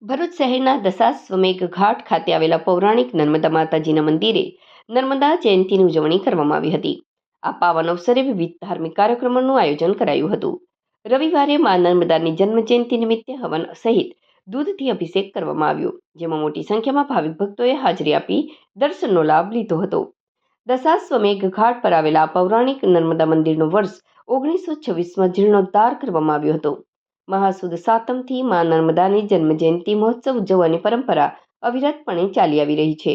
ભરૂચ શહેરના દશાશ્વમેઘ ઘાટ ખાતે આવેલા પૌરાણિક નર્મદા માતાજીના મંદિરે નર્મદા જયંતીની ઉજવણી કરવામાં આવી હતી. આ પાવન અવસરે વિવિધ ધાર્મિક કાર્યક્રમોનું આયોજન કરાયું હતું. રવિવારે મા નર્મદાની જન્મજયંતિ નિમિત્તે હવન સહિત દૂધથી અભિષેક કરવામાં આવ્યો, જેમાં મોટી સંખ્યામાં ભાવિક ભક્તોએ હાજરી આપી દર્શનનો લાભ લીધો હતો. દશાશ્વમેઘ ઘાટ પર આવેલા આ પૌરાણિક નર્મદા મંદિરનો વર્ષ 1926માં જીર્ણોદ્ધાર કરવામાં આવ્યો હતો. મહાસુદ સાતમથી મા નર્મદાની જન્મજયંતિ મહોત્સવ ઉજવવાની પરંપરા અવિરતપણે ચાલી આવી રહી છે.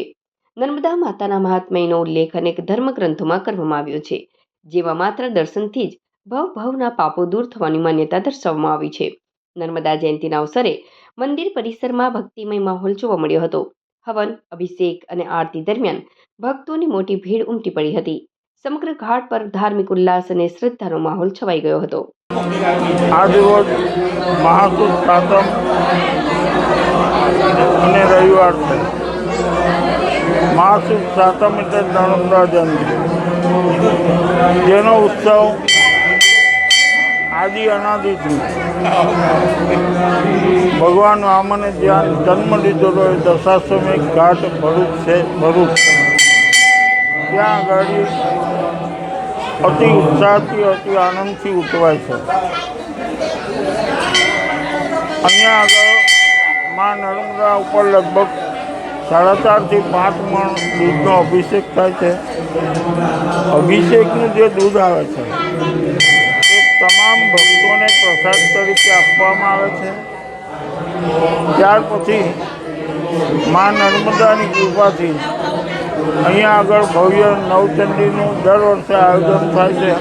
નર્મદા માતાના મહાત્મ્યનો ઉલ્લેખ અનેક ધર્મગ્રંથોમાં કરવામાં આવ્યો છે, જેમાં માત્ર દર્શનથી જ ભવના પાપો દૂર થવાની માન્યતા દર્શાવવામાં આવી છે. નર્મદા જયંતિના અવસરે મંદિર પરિસરમાં ભક્તિમય માહોલ જોવા મળ્યો હતો. હવન, અભિષેક અને આરતી દરમિયાન ભક્તોની મોટી ભીડ ઉમટી પડી હતી. સમગ્ર ઘાટ પર ધાર્મિક ઉલ્લાસ અને શ્રદ્ધાનો માહોલ છવાઈ ગયો હતો. आज रोज महासुद सातम અને રવિવાર છે. મહાસુદ સાતમ એટલે નર્મદા જયંતિ, જેનો ઉત્સવ આદિ અનાદિથી ભગવાન વામને જ્યાં જન્મ લીધો હોય દશાશ્વમેઘ ઘાટ ભરૂચ છે. ત્યાં આગળ અતિ ઉત્સાહથી અતિ આનંદથી ઉજવાય છે. અહીંયા આગળ મા નર્મદા ઉપર લગભગ 4.5 થી 5 મણ દૂધનો અભિષેક થાય છે. અભિષેકનું જે દૂધ આવે છે એ તમામ ભક્તોને પ્રસાદ તરીકે આપવામાં આવે છે. ત્યાર પછી મા નર્મદાની કૃપાથી અહીંયા આગળ ભવ્ય નવચંડીનું દર વર્ષે આયોજન થાય છે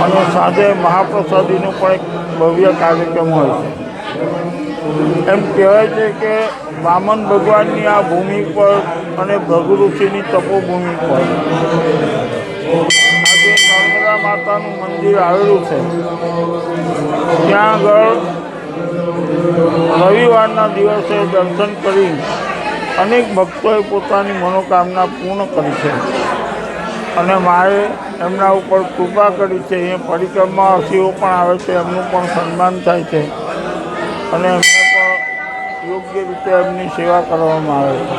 અને સાંજે મહાપ્રસાદીનો પણ એક ભવ્ય કાર્યક્રમ હોય છે. એમ કહેવાય છે કે વામન ભગવાનની આ ભૂમિ પર અને ભૃગુ ઋષિની તપોભૂમિ પર આજે નર્મદા માતાનું મંદિર આવેલું છે. ત્યાં આગળ રવિવારના દિવસે દર્શન કરી અનેક ભક્તોએ પોતાની મનોકામના પૂર્ણ કરી છે અને માએ એમના ઉપર કૃપા કરી છે. એ પરિક્રમાવાસીઓ પણ આવે છે, એમનું પણ સન્માન થાય છે અને એમને પણ યોગ્ય રીતે એમની સેવા કરવામાં આવે છે.